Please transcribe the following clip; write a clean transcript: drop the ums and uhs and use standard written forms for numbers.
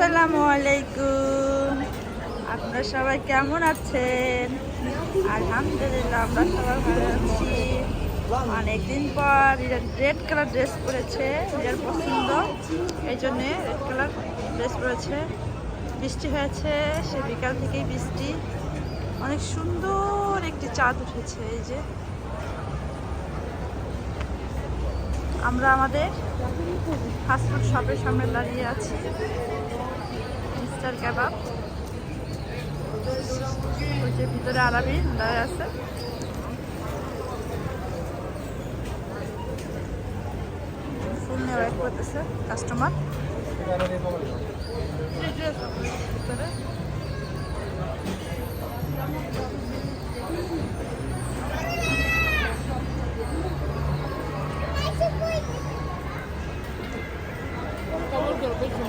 আসসালামু আলাইকুম। আপনারা সবাই কেমন আছেন? আলহামদুলিল্লাহ আমরা সবাই ভালো আছি। অনেকদিন পর রেড কালার ড্রেস পরেছে, নিজের পছন্দ, এই জন্যে রেড কালার ড্রেস পরেছে। বৃষ্টি হয়েছে, সে বিকাল থেকেই বৃষ্টি। অনেক সুন্দর একটি চাঁদ উঠেছে। এই যে আমরা আমাদের ফাস্টফুড শপের সামনে দাঁড়িয়ে আছি। মিস্টার কাবাব, ওই যে ভিতরে আরবি দাঁড়িয়ে আছে। ফুল নিয়ে ওয়েট করতেছে কাস্টমার।